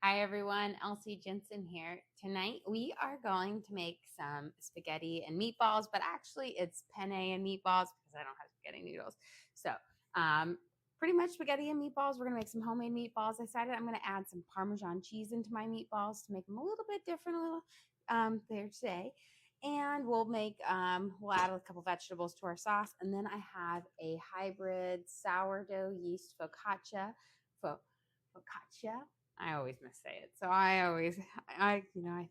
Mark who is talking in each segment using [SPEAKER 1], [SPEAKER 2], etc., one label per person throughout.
[SPEAKER 1] Hi everyone, Elsie Jensen here. Tonight we are going to make some spaghetti and meatballs, but actually it's penne and meatballs because I don't have spaghetti noodles. So pretty much spaghetti and meatballs. We're gonna make some homemade meatballs. I decided I'm gonna add some Parmesan cheese into my meatballs to make them a little bit different, a little there today. And we'll add a couple vegetables to our sauce. And then I have a hybrid sourdough yeast focaccia. I always missay it. So I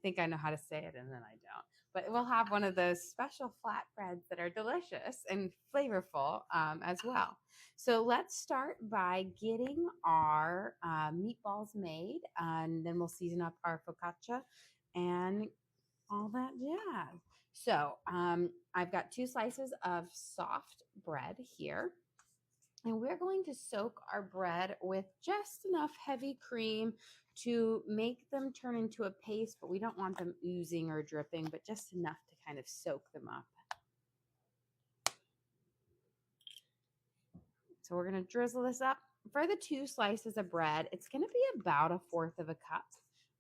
[SPEAKER 1] think I know how to say it and then I don't. But we'll have one of those special flatbreads that are delicious and flavorful as well. So let's start by getting our meatballs made, and then we'll season up our focaccia and all that jazz. So I've got 2 slices of soft bread here. And we're going to soak our bread with just enough heavy cream to make them turn into a paste, but we don't want them oozing or dripping, but just enough to kind of soak them up. So we're going to drizzle this up. For the 2 slices of bread, it's going to be about 1/4 of a cup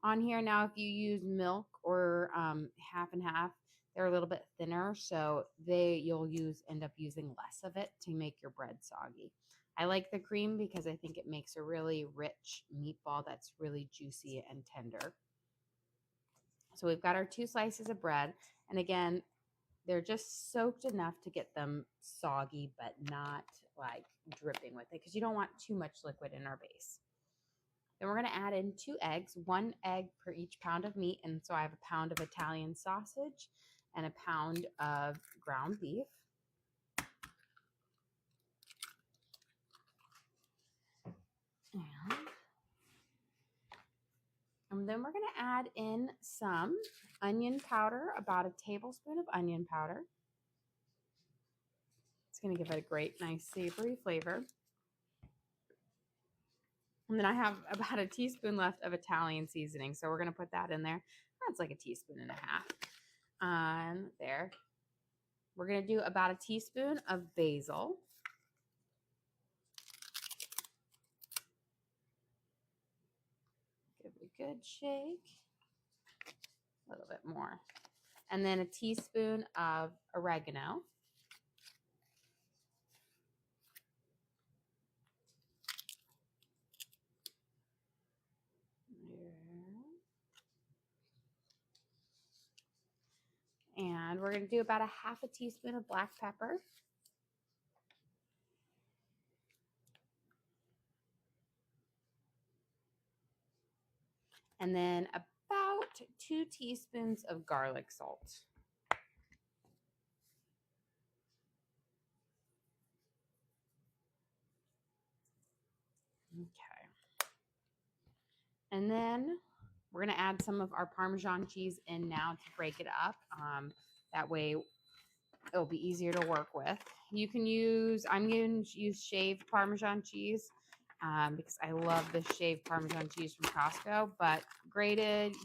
[SPEAKER 1] on here. Now, if you use milk or half and half, they're a little bit thinner, so you'll end up using less of it to make your bread soggy. I like the cream because I think it makes a really rich meatball that's really juicy and tender. So we've got our 2 slices of bread, and again, they're just soaked enough to get them soggy, but not like dripping with it because you don't want too much liquid in our base. Then we're going to add in 2 eggs, 1 egg per each pound of meat. And so I have a pound of Italian sausage and a pound of ground beef. And then we're going to add in some onion powder, about a tablespoon of onion powder. It's going to give it a great, nice, savory flavor. And then I have about a teaspoon left of Italian seasoning. So we're going to put that in there. That's like a teaspoon and a half. There. We're going to do about a teaspoon of basil. Give it a good shake. A little bit more. And then a teaspoon of oregano. And we're going to do about a half a teaspoon of black pepper. And then about 2 teaspoons of garlic salt. Okay. And then we're going to add some of our Parmesan cheese in now to break it up. That way it'll be easier to work with. I'm going to use shaved Parmesan cheese because I love the shaved Parmesan cheese from Costco, but grated,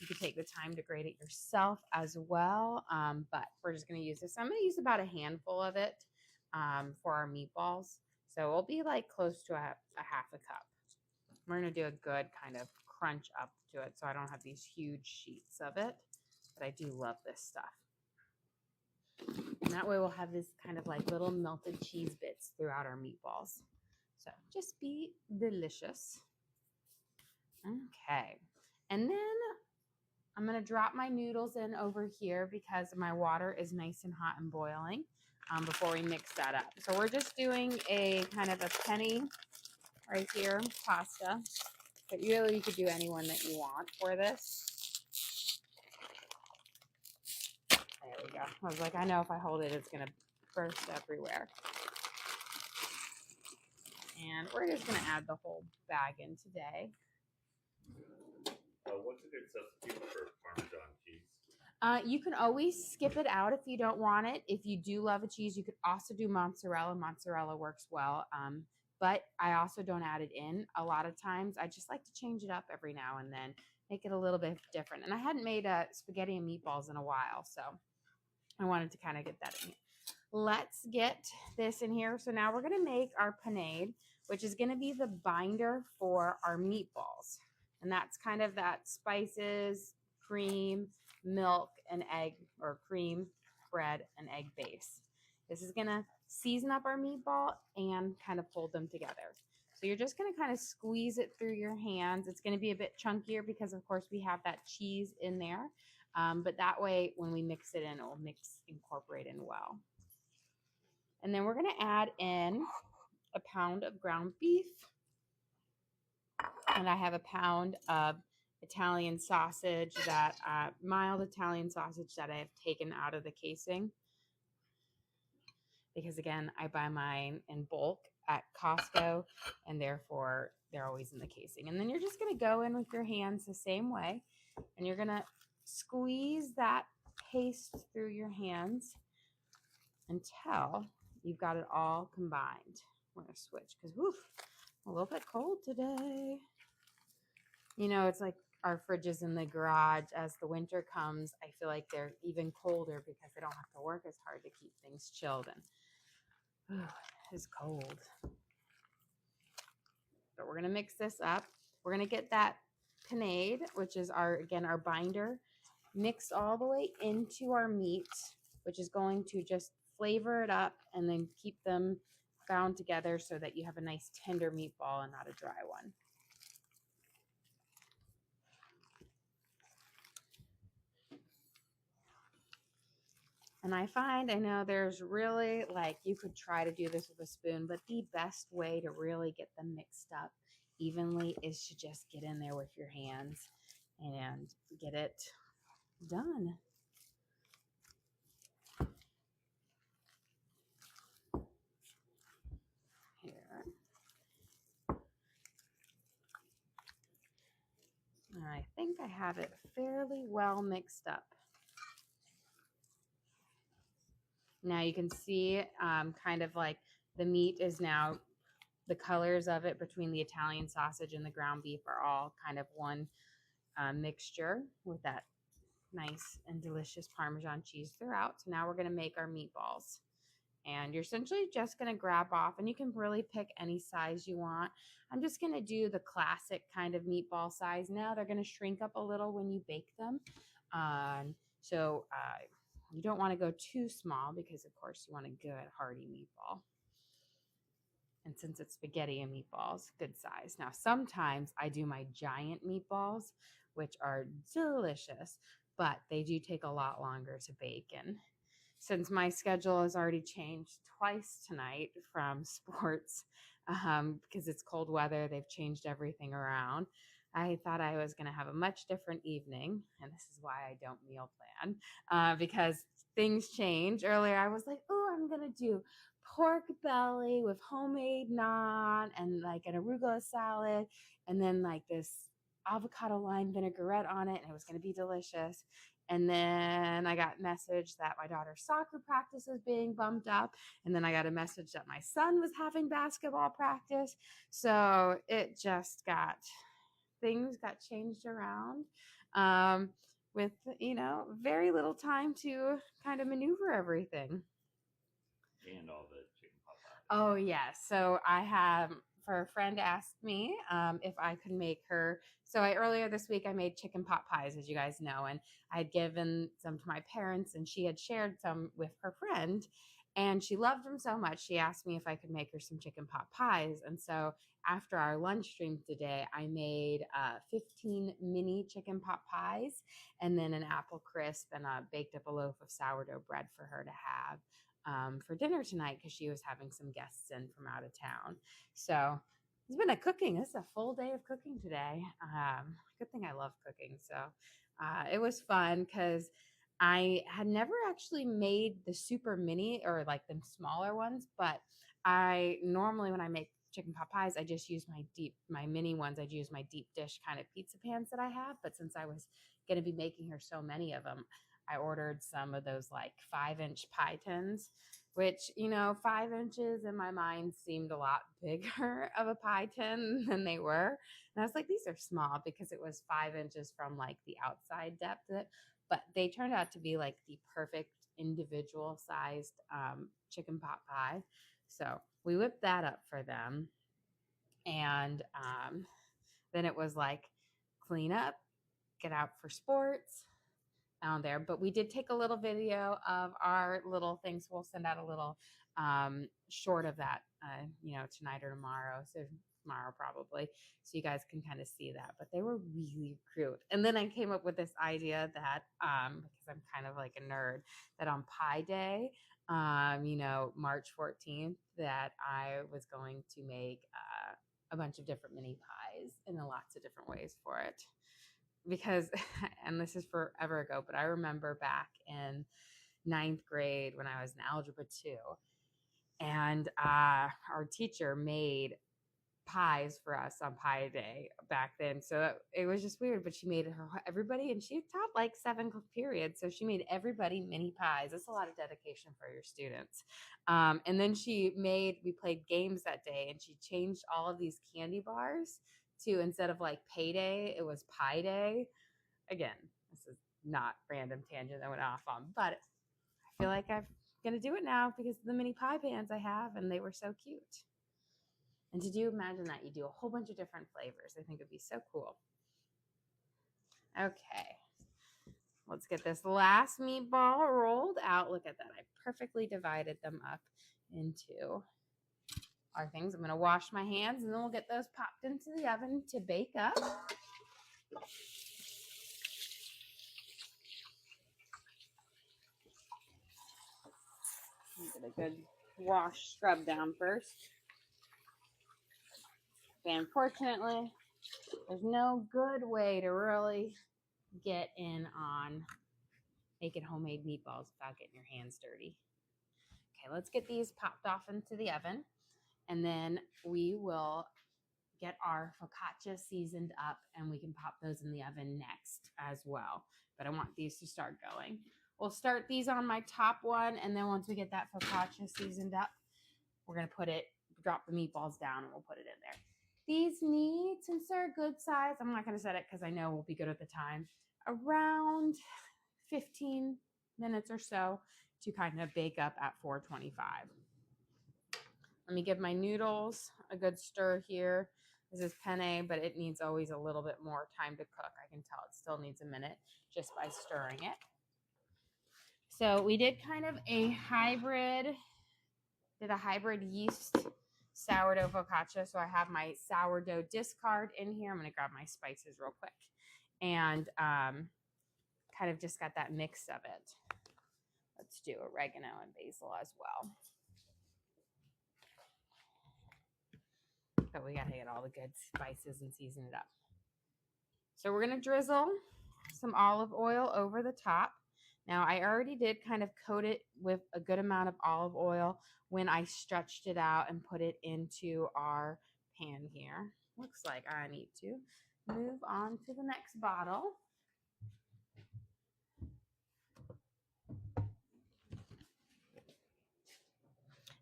[SPEAKER 1] you could take the time to grate it yourself as well. But we're just going to use this. I'm going to use about a handful of it for our meatballs. So it'll be like close to a half a cup. We're going to do a good kind of crunch up to it so I don't have these huge sheets of it. But I do love this stuff. And that way we'll have this kind of like little melted cheese bits throughout our meatballs. So just be delicious. Okay. And then I'm going to drop my noodles in over here because my water is nice and hot and boiling before we mix that up. So we're just doing a kind of a penne right here, pasta. But really, you could do any one that you want for this. There we go. I was like, I know if I hold it, it's going to burst everywhere. And we're just going to add the whole bag in today.
[SPEAKER 2] What's a good substitute for Parmesan cheese?
[SPEAKER 1] You can always skip it out if you don't want it. If you do love a cheese, you could also do mozzarella. Mozzarella works well. But I also don't add it in a lot of times. I just like to change it up every now and then, make it a little bit different. And I hadn't made spaghetti and meatballs in a while, so I wanted to kind of get that in here. Let's get this in here. So now we're going to make our panade, which is going to be the binder for our meatballs. And that's kind of that spices, cream, milk, and egg, or cream, bread, and egg base. This is going to season up our meatball and kind of hold them together. So you're just going to kind of squeeze it through your hands. It's going to be a bit chunkier because, of course, we have that cheese in there. But that way, when we mix it in, it will incorporate in well. And then we're going to add in a pound of ground beef. And I have a pound of Italian sausage, that mild Italian sausage that I have taken out of the casing. Because again, I buy mine in bulk at Costco, and therefore they're always in the casing. And then you're just going to go in with your hands the same way, and you're going to squeeze that paste through your hands until you've got it all combined. We're going to switch because a little bit cold today. You know, it's like our fridges in the garage. As the winter comes, I feel like they're even colder because they don't have to work as hard to keep things chilled. And it's cold. But we're going to mix this up. We're going to get that panade, which is our binder, mixed all the way into our meat, which is going to just flavor it up and then keep them bound together so that you have a nice tender meatball and not a dry one. And I know there's really, like, you could try to do this with a spoon, but the best way to really get them mixed up evenly is to just get in there with your hands and get it done. Here. And I think I have it fairly well mixed up. Now you can see kind of like the meat is now, the colors of it between the Italian sausage and the ground beef are all kind of one mixture with that nice and delicious Parmesan cheese throughout. So now we're going to make our meatballs. And you're essentially just going to grab off, and you can really pick any size you want. I'm just going to do the classic kind of meatball size. Now they're going to shrink up a little when you bake them. So you don't want to go too small because, of course, you want a good hearty meatball. And since it's spaghetti and meatballs, good size. Now, sometimes I do my giant meatballs, which are delicious, but they do take a lot longer to bake. And since my schedule has already changed twice tonight from sports, because it's cold weather, they've changed everything around. I thought I was going to have a much different evening, and this is why I don't meal plan, because things change. Earlier, I was like, oh, I'm going to do pork belly with homemade naan and like an arugula salad, and then like this avocado lime vinaigrette on it, and it was going to be delicious. And then I got a message that my daughter's soccer practice was being bumped up. And then I got a message that my son was having basketball practice. So it just things got changed around with, very little time to kind of maneuver everything.
[SPEAKER 2] And all the chicken pot pies.
[SPEAKER 1] Oh, yes. So a friend asked me if I could make her. So earlier this week, I made chicken pot pies, as you guys know, and I had given some to my parents, and she had shared some with her friend, and she loved them so much. She asked me if I could make her some chicken pot pies. And so after our lunch stream today, I made 15 mini chicken pot pies and then an apple crisp, and baked up a loaf of sourdough bread for her to have for dinner tonight because she was having some guests in from out of town. So it's been this is a full day of cooking today. Good thing I love cooking. So it was fun because I had never actually made the super mini or like the smaller ones, but I normally, when I make chicken pot pies, I just use my mini ones. I'd use my deep dish kind of pizza pans that I have. But since I was going to be making her so many of them, I ordered some of those like 5-inch pie tins, which, 5 inches in my mind seemed a lot bigger of a pie tin than they were. And I was like, these are small because it was 5 inches from like the outside depth of it. But they turned out to be like the perfect individual sized chicken pot pie. So we whipped that up for them. And then it was like clean up, get out for sports down there. But we did take a little video of our little things. We'll send out a little short of that, tonight or tomorrow. So tomorrow probably, so you guys can kind of see that. But they were really cute. And then I came up with this idea that because I'm kind of like a nerd, that on Pie Day, March 14th, that I was going to make a bunch of different mini pies in lots of different ways for it. Because, and this is forever ago, but I remember back in 9th grade when I was in Algebra 2, and our teacher made pies for us on Pie Day back then. So it was just weird, but she made everybody, and she taught like 7 periods. So she made everybody mini pies. That's a lot of dedication for your students. And then we played games that day, and she changed all of these candy bars to, instead of like Payday, it was Pie Day. Again, this is not random tangent I went off on, but I feel like I'm going to do it now because of the mini pie pans I have, and they were so cute. And imagine that you do a whole bunch of different flavors. I think it'd be so cool. Okay. Let's get this last meatball rolled out. Look at that. I perfectly divided them up into our things. I'm going to wash my hands, and then we'll get those popped into the oven to bake up. Get a good wash, scrub down first. But unfortunately, there's no good way to really get in on making homemade meatballs without getting your hands dirty. Okay, let's get these popped off into the oven, and then we will get our focaccia seasoned up, and we can pop those in the oven next as well. But I want these to start going. We'll start these on my top one, and then once we get that focaccia seasoned up, we're going to drop the meatballs down, and we'll put it in there. These need, since they're a good size, I'm not going to set it because I know we'll be good at the time, around 15 minutes or so to kind of bake up at 425. Let me give my noodles a good stir here. This is penne, but it needs always a little bit more time to cook. I can tell it still needs a minute just by stirring it. So we did kind of a hybrid yeast sourdough focaccia. So I have my sourdough discard in here. I'm going to grab my spices real quick, and kind of just got that mix of it. Let's do oregano and basil as well. But we got to get all the good spices and season it up. So we're going to drizzle some olive oil over the top. Now, I already did kind of coat it with a good amount of olive oil when I stretched it out and put it into our pan here. Looks like I need to move on to the next bottle.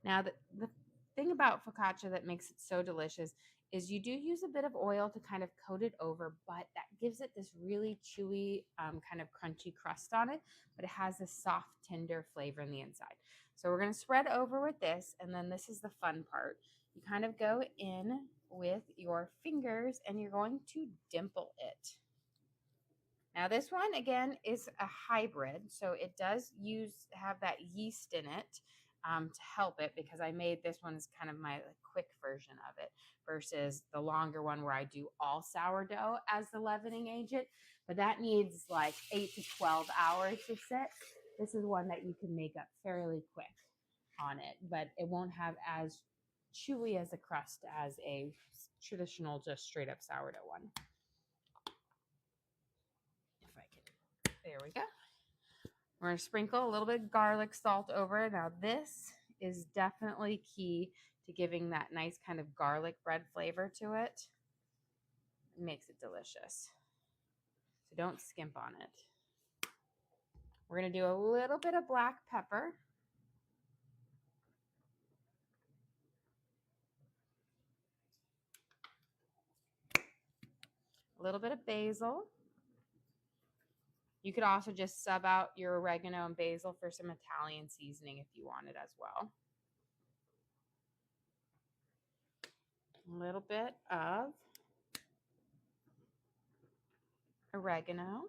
[SPEAKER 1] Now, the thing about focaccia that makes it so delicious is you do use a bit of oil to kind of coat it over, but that gives it this really chewy, kind of crunchy crust on it, but it has this soft, tender flavor in the inside. So we're going to spread over with this, and then this is the fun part. You kind of go in with your fingers, and you're going to dimple it. Now this one, again, is a hybrid, so it does have that yeast in it to help it, because I made this one as kind of my quick version of it versus the longer one where I do all sourdough as the leavening agent, but that needs like 8 to 12 hours to sit. This is one that you can make up fairly quick on it, but it won't have as chewy as a crust as a traditional just straight up sourdough one. If I can, there we go. We're going to sprinkle a little bit of garlic salt over it. Now this is definitely key to giving that nice kind of garlic bread flavor to it. It makes it delicious. So don't skimp on it. We're going to do a little bit of black pepper. A little bit of basil. You could also just sub out your oregano and basil for some Italian seasoning if you wanted as well. A little bit of oregano.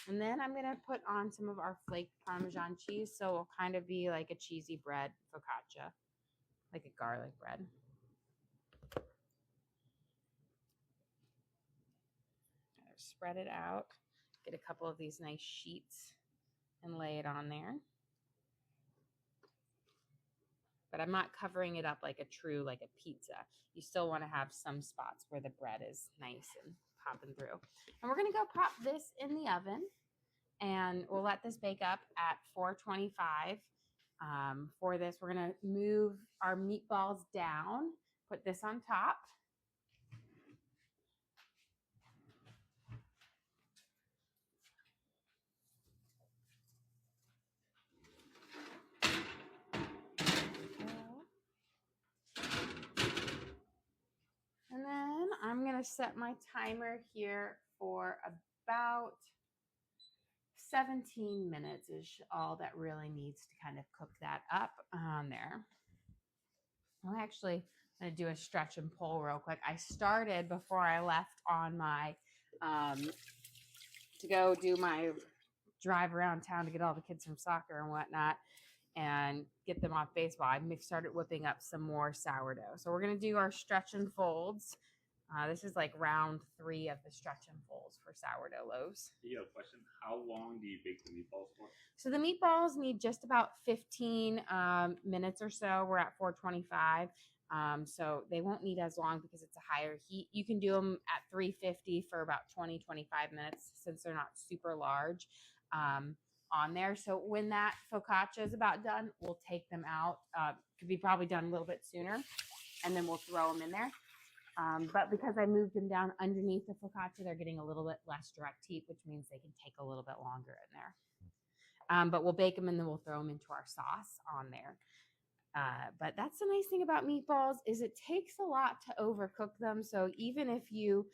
[SPEAKER 1] And then I'm going to put on some of our flaked Parmesan cheese. So it'll kind of be like a cheesy bread focaccia, like a garlic bread. Spread it out. Get a couple of these nice sheets and lay it on there. But I'm not covering it up like a pizza. You still want to have some spots where the bread is nice and popping through. And we're going to go pop this in the oven. And we'll let this bake up at 425. For this, we're going to move our meatballs down, put this on top. And then I'm going to set my timer here for about 17 minutes is all that really needs to kind of cook that up on there. I'm actually going to do a stretch and pull real quick. I started before I left on my, to go do my drive around town to get all the kids from soccer and whatnot and get them off baseball. I started whipping up some more sourdough. So we're going to do our stretch and folds. This is like round 3 of the stretch and folds for sourdough loaves.
[SPEAKER 2] You have a question. How long do you bake the meatballs for?
[SPEAKER 1] So the meatballs need just about 15 minutes or so. We're at 425. So they won't need as long because it's a higher heat. You can do them at 350 for about 20, 25 minutes since they're not super large on there. So when that focaccia is about done, we'll take them out. Could be probably done a little bit sooner, and then we'll throw them in there. But because I moved them down underneath the focaccia, they're getting a little bit less direct heat, which means they can take a little bit longer in there. But we'll bake them and then we'll throw them into our sauce on there. But that's the nice thing about meatballs is it takes a lot to overcook them. So even if you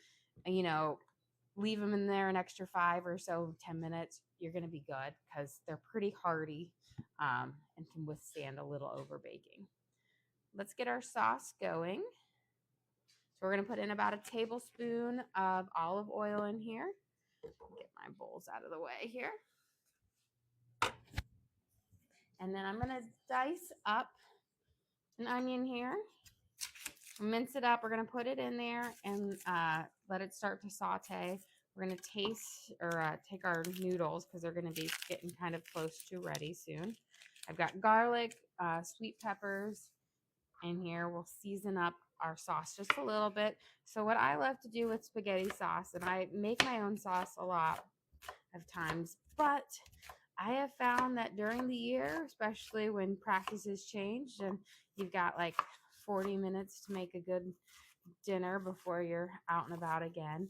[SPEAKER 1] leave them in there an extra 5 or so, 10 minutes, you're going to be good because they're pretty hardy and can withstand a little over baking. Let's get our sauce going. So we're going to put in about a tablespoon of olive oil in here. Get my bowls out of the way here. And then I'm going to dice up an onion here. Mince it up. We're going to put it in there and let it start to saute. We're going to take our noodles because they're going to be getting kind of close to ready soon. I've got garlic, sweet peppers in here. We'll season up our sauce just a little bit. So what I love to do with spaghetti sauce, and I make my own sauce a lot of times, but I have found that during the year, especially when practices change and you've got like 40 minutes to make a good dinner before you're out and about again,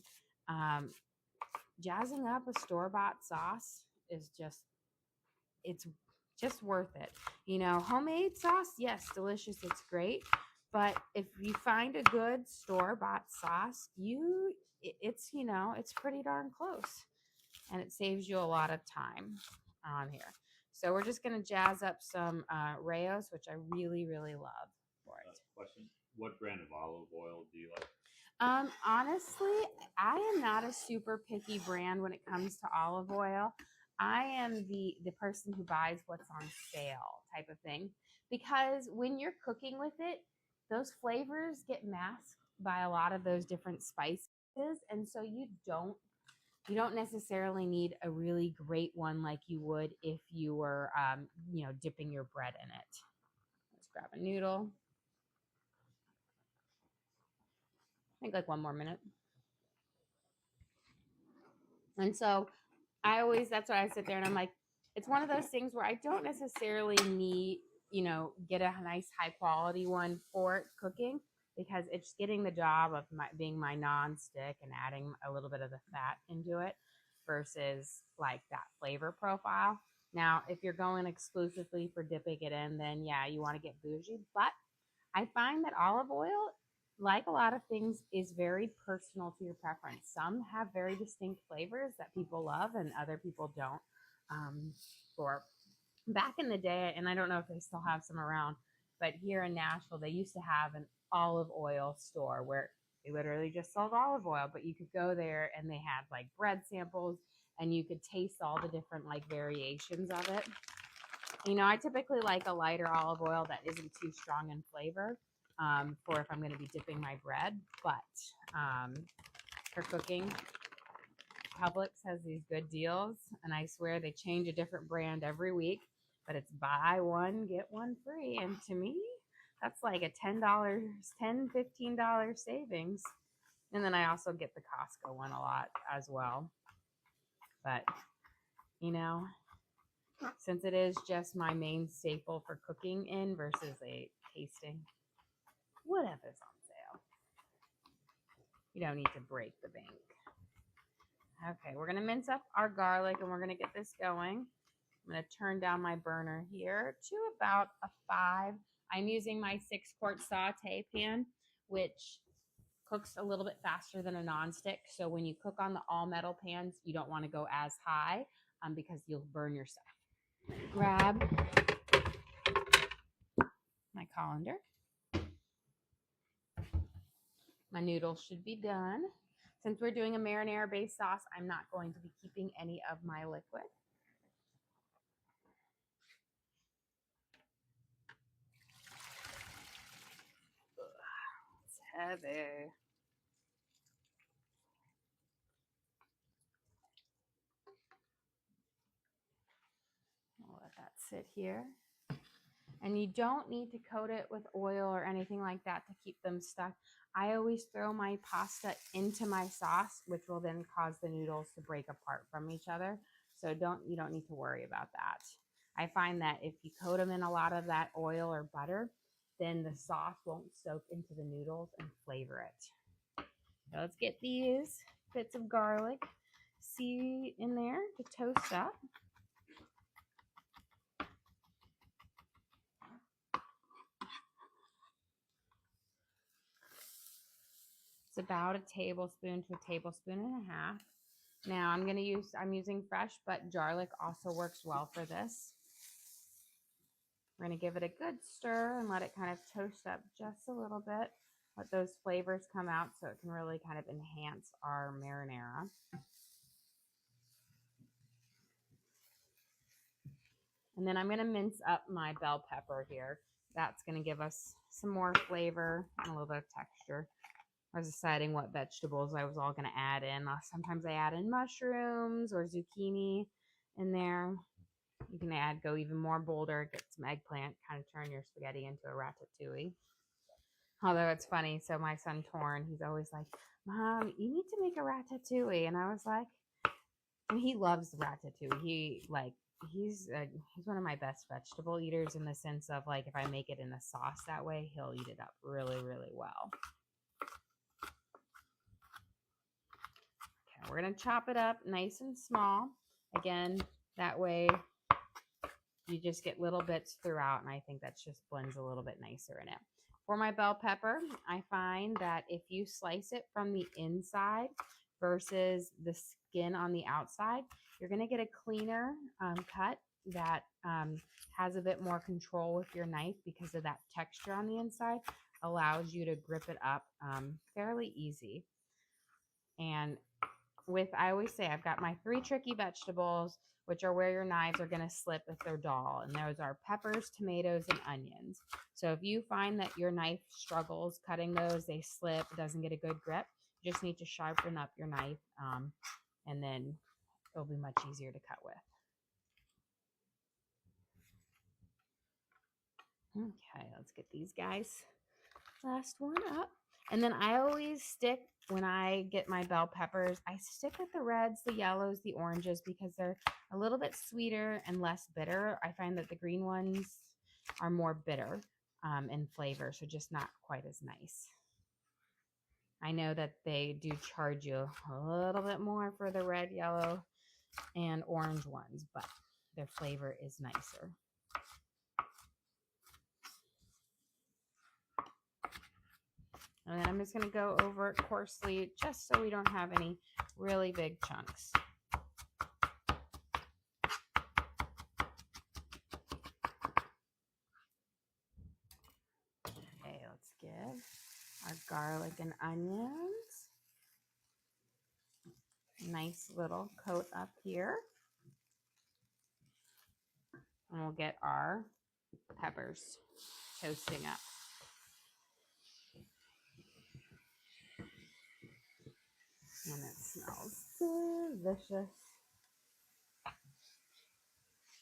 [SPEAKER 1] jazzing up a store-bought sauce is it's just worth it. Homemade sauce, yes, delicious, it's great. But if you find a good store-bought sauce, it's pretty darn close. And it saves you a lot of time on here. So we're just going to jazz up some Rayos, which I really, really love for it.
[SPEAKER 2] Question. What brand of olive oil do you like?
[SPEAKER 1] Honestly, I am not a super picky brand when it comes to olive oil. I am the person who buys what's on sale type of thing. Because when you're cooking with it, those flavors get masked by a lot of those different spices. And so you don't necessarily need a really great one like you would if you were, dipping your bread in it. Let's grab a noodle. I think like 1 more minute. And so that's why I sit there and I'm like, it's one of those things where I don't necessarily need, get a nice high quality one for it cooking because it's getting the job of being my non-stick and adding a little bit of the fat into it versus like that flavor profile. Now, if you're going exclusively for dipping it in, then yeah, you want to get bougie. But I find that olive oil, like a lot of things, is very personal to your preference. Some have very distinct flavors that people love and other people don't. For back in the day, and I don't know if they still have some around, but here in Nashville, they used to have an olive oil store where They literally just sold olive oil, but you could go there and they had like bread samples and you could taste all the different like variations of it. You know, I typically like a lighter olive oil that isn't too strong in flavor for if I'm going to be dipping my bread. But for cooking, Publix has these good deals, and I swear they change a different brand every week, but it's buy one, get one free. And to me, that's like a $10, $15 savings. And then I also get the Costco one a lot as well. But, you know, since it is just my main staple for cooking in versus a tasting, whatever's on sale. You don't need to break the bank. Okay, we're going to mince up our garlic and we're going to get this going. I'm going to turn down my burner here to about a 5. I'm using my 6-quart saute pan, which cooks a little bit faster than a nonstick. So when you cook on the all metal pans, you don't want to go as high because you'll burn your stuff. Grab my colander. My noodles should be done. Since we're doing a marinara based sauce, I'm not going to be keeping any of my liquid. It's heavy. I'll let that sit here. And you don't need to coat it with oil or anything like that to keep them stuck. I always throw my pasta into my sauce, which will then cause the noodles to break apart from each other. So you don't need to worry about that. I find that if you coat them in a lot of that oil or butter, then the sauce won't soak into the noodles and flavor it. So let's get these bits of garlic in there to toast up. It's about a tablespoon to a tablespoon and a half. Now I'm using fresh, but garlic also works well for this. We're going to give it a good stir and let it kind of toast up just a little bit. Let those flavors come out so it can really kind of enhance our marinara. And then I'm going to mince up my bell pepper here. That's going to give us some more flavor and a little bit of texture. I was deciding what vegetables I was all going to add in. Sometimes I add in mushrooms or zucchini in there. You can go even more bolder, get some eggplant, kind of turn your spaghetti into a ratatouille. Although it's funny, so my son Torn, he's always like, Mom, you need to make a ratatouille. And I was like, and he loves ratatouille. He's one of my best vegetable eaters in the sense of like, if I make it in a sauce that way, he'll eat it up really, really well. We're going to chop it up nice and small. Again, that way you just get little bits throughout, and I think that just blends a little bit nicer in it. For my bell pepper, I find that if you slice it from the inside versus the skin on the outside, you're going to get a cleaner cut that has a bit more control with your knife because of that texture on the inside. Allows you to grip it up fairly easy. And I always say I've got my 3 tricky vegetables, which are where your knives are going to slip if they're dull. And those are peppers, tomatoes, and onions. So if you find that your knife struggles cutting those, they slip, it doesn't get a good grip, you just need to sharpen up your knife and then it'll be much easier to cut with. Okay, let's get these guys. Last one up. And then I always stick, when I get my bell peppers, I stick with the reds, the yellows, the oranges, because they're a little bit sweeter and less bitter. I find that the green ones are more bitter in flavor, so just not quite as nice. I know that they do charge you a little bit more for the red, yellow, and orange ones, but their flavor is nicer. And then I'm just going to go over it coarsely just so we don't have any really big chunks. Okay, let's give our garlic and onions. Nice little coat up here. And we'll get our peppers toasting up. And it smells delicious.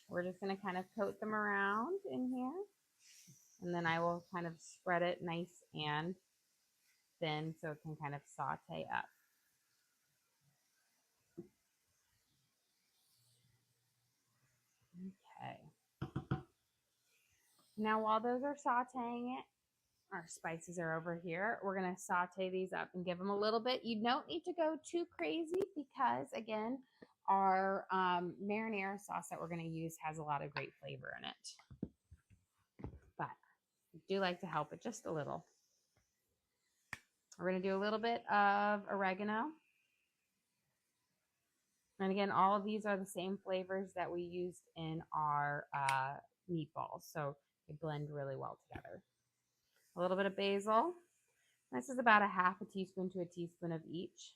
[SPEAKER 1] We're just going to kind of coat them around in here. And then I will kind of spread it nice and thin so it can kind of saute up. Okay. Now while those are sauteing it, our spices are over here. We're going to saute these up and give them a little bit. You don't need to go too crazy because, again, our marinara sauce that we're going to use has a lot of great flavor in it. But I do like to help it just a little. We're going to do a little bit of oregano. And again, all of these are the same flavors that we used in our meatballs. So they blend really well together. A little bit of basil. This is about a half a teaspoon to a teaspoon of each.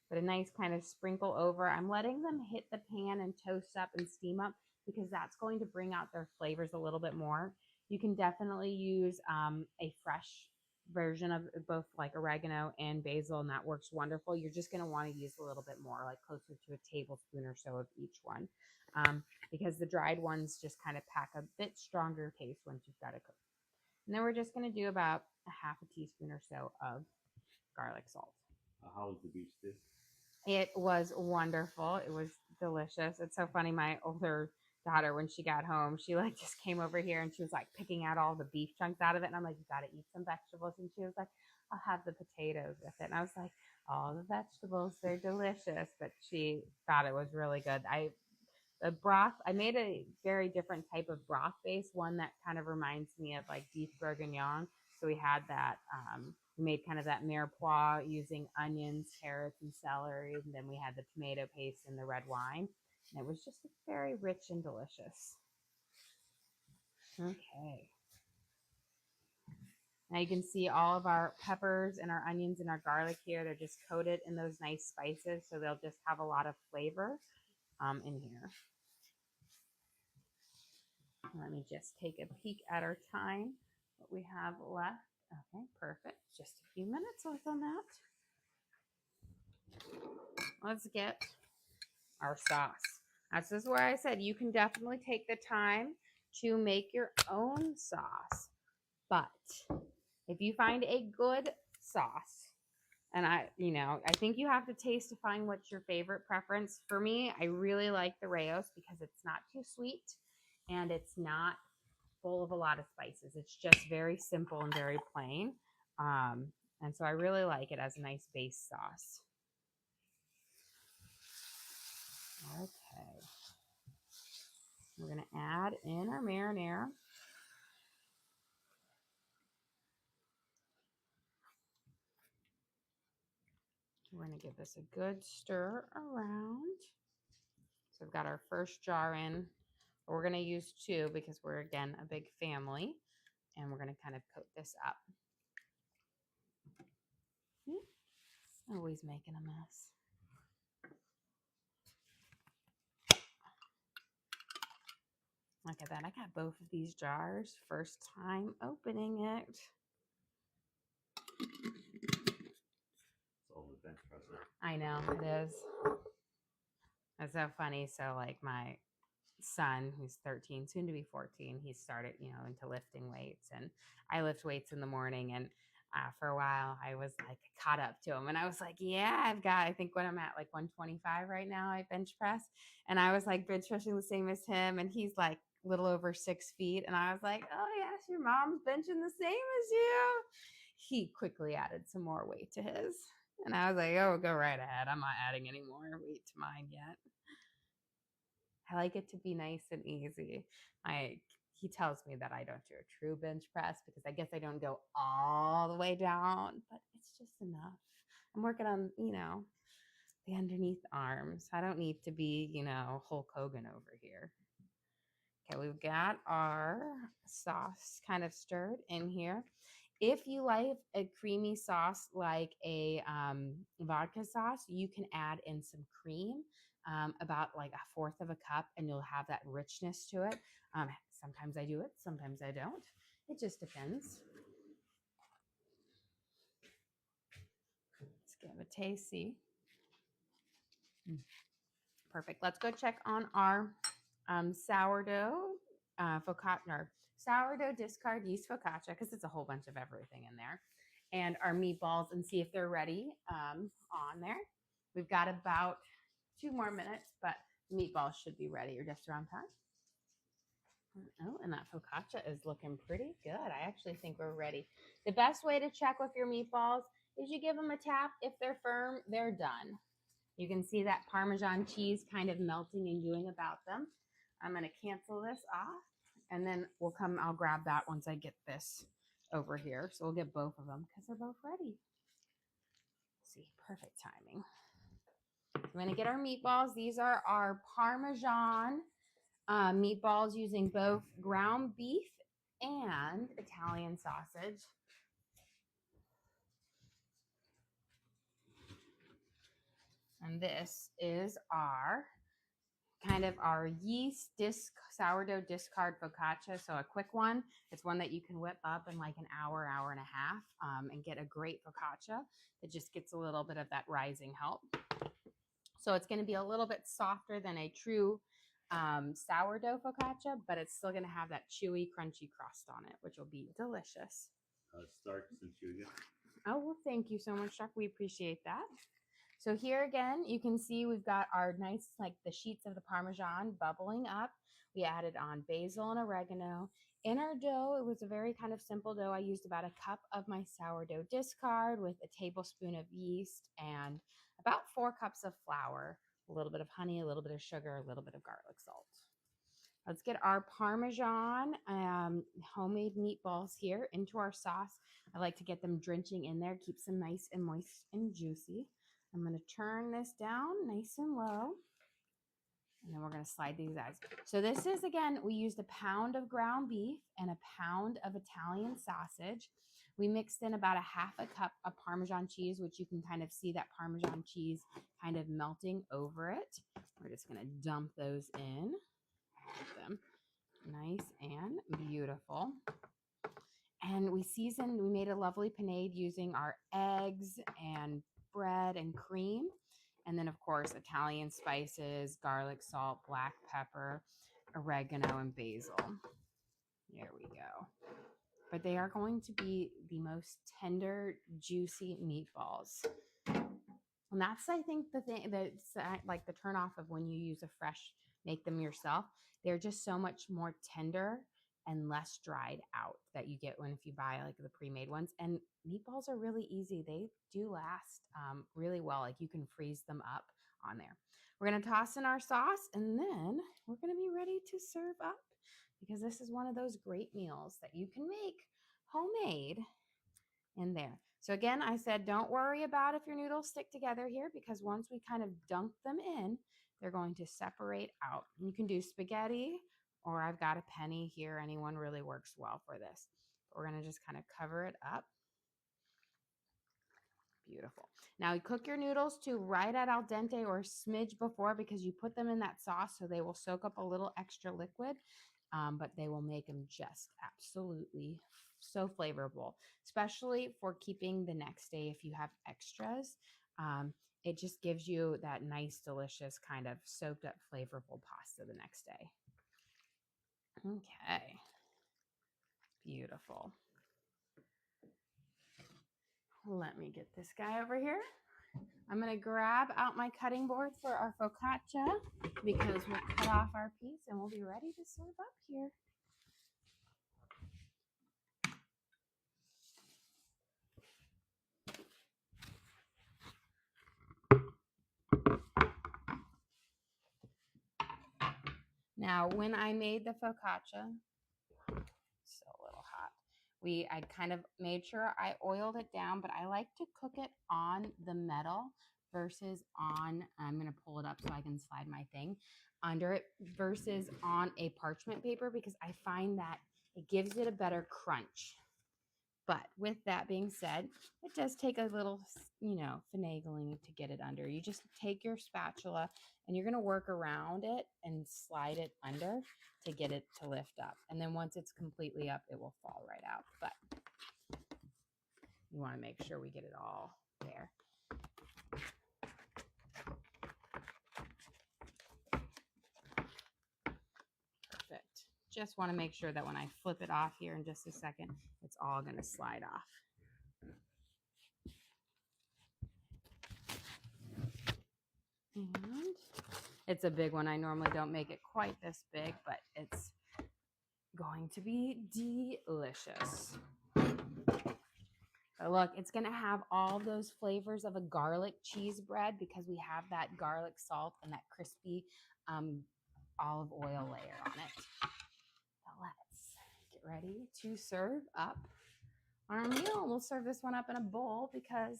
[SPEAKER 1] But a nice kind of sprinkle over. I'm letting them hit the pan and toast up and steam up because that's going to bring out their flavors a little bit more. You can definitely use a fresh version of both like oregano and basil, and that works wonderful. You're just going to want to use a little bit more, like closer to a tablespoon or so of each one, because the dried ones just kind of pack a bit stronger taste once you've got it cooked. And then we're just going to do about a half a teaspoon or so of garlic salt.
[SPEAKER 2] How was the beef stew?
[SPEAKER 1] It was wonderful. It was delicious. It's so funny. My older daughter, when she got home, she like just came over here and she was like picking out all the beef chunks out of it. And I'm like, you got to eat some vegetables. And she was like, I'll have the potatoes with it. And I was like, all the vegetables, they're delicious. But she thought it was really good. The broth, I made a very different type of broth base, one that kind of reminds me of like beef bourguignon. So we had that, we made kind of that mirepoix using onions, carrots, and celery. And then we had the tomato paste and the red wine. And it was just very rich and delicious. Okay. Now you can see all of our peppers and our onions and our garlic here. They're just coated in those nice spices. So they'll just have a lot of flavor in here. Let me just take a peek at our time, what we have left. Okay, perfect. Just a few minutes left on that. Let's get our sauce. This is where I said you can definitely take the time to make your own sauce. But if you find a good sauce, and I think you have to taste to find what's your favorite preference. For me, I really like the Rayos because it's not too sweet and it's not full of a lot of spices. It's just very simple and very plain. And so I really like it as a nice base sauce. Okay. We're going to add in our marinara. We're going to give this a good stir around. So we've got our first jar in. We're going to use 2 because we're, again, a big family. And we're going to kind of coat this up. Always making a mess. Look at that. I got both of these jars. First time opening it.
[SPEAKER 2] It's all the bench press.
[SPEAKER 1] I know, it is. It's so funny. So, like, my son, who's 13, soon to be 14, he started, into lifting weights. And I lift weights in the morning. And for a while, I was, like, caught up to him. And I was like, yeah, I think when I'm at, like, 125 right now, I bench press. And I was, like, bench pressing the same as him. And he's, like, a little over 6 feet. And I was like, oh, yes, your mom's benching the same as you. He quickly added some more weight to his. And I was like, oh, go right ahead. I'm not adding any more weight to mine yet. I like it to be nice and easy. He tells me that I don't do a true bench press because I guess I don't go all the way down, but it's just enough. I'm working on, the underneath arms. I don't need to be, Hulk Hogan over here. Okay, we've got our sauce kind of stirred in here. If you like a creamy sauce like a vodka sauce, you can add in some cream, about like a fourth of a cup, and you'll have that richness to it. Sometimes I do it, sometimes I don't. It just depends. Let's give a taste, see. Perfect. Let's go check on our sourdough focaccia, or sourdough discard yeast focaccia, because it's a whole bunch of everything in there, and our meatballs, and see if they're ready on there. We've got about 2 more minutes, but meatballs should be ready or just around time. Oh, and that focaccia is looking pretty good. I actually think we're ready. The best way to check with your meatballs is you give them a tap. If they're firm, they're done. You can see that Parmesan cheese kind of melting and gooing about them. I'm going to cancel this off, and then I'll grab that once I get this over here. So we'll get both of them because they're both ready. See, perfect timing. I'm going to get our meatballs. These are our Parmesan meatballs using both ground beef and Italian sausage. And this is our yeast sourdough discard focaccia. So a quick one. It's one that you can whip up in like an hour, hour and a half, and get a great focaccia that just gets a little bit of that rising help. So it's going to be a little bit softer than a true sourdough focaccia, but it's still going to have that chewy, crunchy crust on it, which will be delicious.
[SPEAKER 2] Start since you again.
[SPEAKER 1] Oh, well, thank you so much, Chuck. We appreciate that. So here again, you can see we've got our nice, like the sheets of the Parmesan bubbling up. We added on basil and oregano. In our dough, it was a very kind of simple dough. I used about a cup of my sourdough discard with a tablespoon of yeast and about 4 cups of flour, a little bit of honey, a little bit of sugar, a little bit of garlic salt. Let's get our Parmesan homemade meatballs here into our sauce. I like to get them drenching in there, keeps them nice and moist and juicy. I'm going to turn this down nice and low, and then we're going to slide these guys. So this is, again, we used a pound of ground beef and a pound of Italian sausage. We mixed in about a half a cup of Parmesan cheese, which you can kind of see that Parmesan cheese kind of melting over it. We're just going to dump those in. Get them nice and beautiful. And we made a lovely panade using our eggs and bread and cream. And then, of course, Italian spices, garlic, salt, black pepper, oregano, and basil. There we go. But they are going to be the most tender, juicy meatballs. And that's, I think, the thing that's like the turnoff of when you use make them yourself. They're just so much more tender and less dried out that you get if you buy like the pre-made ones. And meatballs are really easy. They do last really well. Like you can freeze them up on there. We're going to toss in our sauce, and then we're going to be ready to serve up, because this is one of those great meals that you can make homemade in there. So again, I said, don't worry about if your noodles stick together here, because once we kind of dunk them in, they're going to separate out. You can do spaghetti, or I've got a penne here. Anyone really works well for this. But we're going to just kind of cover it up. Beautiful. Now you cook your noodles to right at al dente or a smidge before, because you put them in that sauce, so they will soak up a little extra liquid, but they will make them just absolutely so flavorful, especially for keeping the next day if you have extras. It just gives you that nice, delicious kind of soaked up, flavorful pasta the next day. Okay. Beautiful. Let me get this guy over here. I'm going to grab out my cutting board for our focaccia, because we'll cut off our piece and we'll be ready to serve up here. Now, when I made the focaccia, it's still a little hot. I kind of made sure I oiled it down, but I like to cook it on the metal versus on, I'm going to pull it up so I can slide my thing under it, versus on a parchment paper, because I find that it gives it a better crunch. But with that being said, it does take a little, finagling to get it under. You just take your spatula and you're going to work around it and slide it under to get it to lift up. And then once it's completely up, it will fall right out. But you want to make sure we get it all there. Perfect. Just want to make sure that when I flip it off here in just a second, it's all going to slide off. And it's a big one. I normally don't make it quite this big, but it's going to be delicious. But look, it's going to have all those flavors of a garlic cheese bread because we have that garlic salt and that crispy olive oil layer on it. So let's get ready to serve up our meal. We'll serve this one up in a bowl because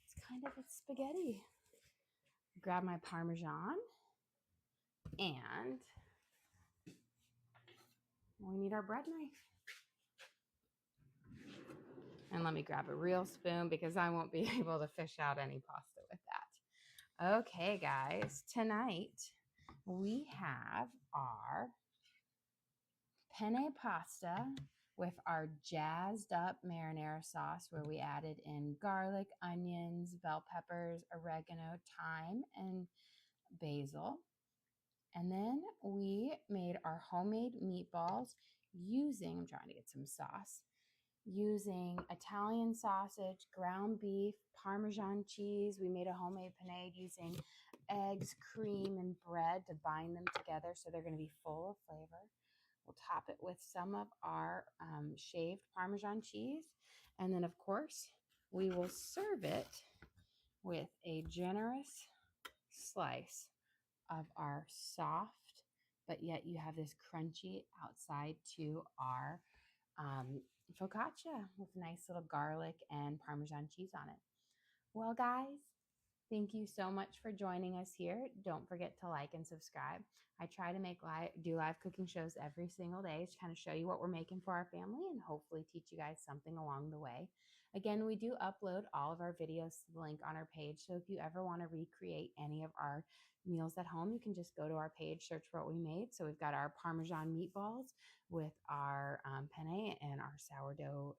[SPEAKER 1] it's kind of a spaghetti. Grab my Parmesan and we need our bread knife. And let me grab a real spoon because I won't be able to fish out any pasta with that. Okay, guys, tonight we have our penne pasta with our jazzed up marinara sauce where we added in garlic, onions, bell peppers, oregano, thyme, and basil. And then we made our homemade meatballs using, I'm trying to get some sauce, using Italian sausage, ground beef, Parmesan cheese. We made a homemade panade using eggs, cream, and bread to bind them together so they're going to be full of flavor. We'll top it with some of our shaved Parmesan cheese. And then, of course, we will serve it with a generous slice of our soft, but yet you have this crunchy outside to our focaccia with nice little garlic and Parmesan cheese on it. Well, guys, thank you so much for joining us here. Don't forget to like and subscribe. I try to do live cooking shows every single day to kind of show you what we're making for our family and hopefully teach you guys something along the way. Again, we do upload all of our videos to the link on our page. So if you ever want to recreate any of our meals at home, you can just go to our page, search for what we made. So we've got our Parmesan meatballs with our penne and our sourdough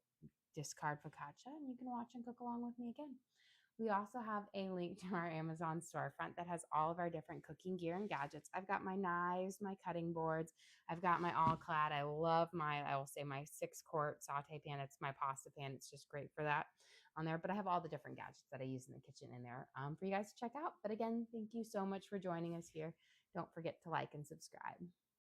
[SPEAKER 1] discard focaccia, and you can watch and cook along with me again. We also have a link to our Amazon storefront that has all of our different cooking gear and gadgets. I've got my knives, my cutting boards. I've got my all-clad. I love my 6-quart saute pan. It's my pasta pan. It's just great for that on there. But I have all the different gadgets that I use in the kitchen in there for you guys to check out. But again, thank you so much for joining us here. Don't forget to like and subscribe.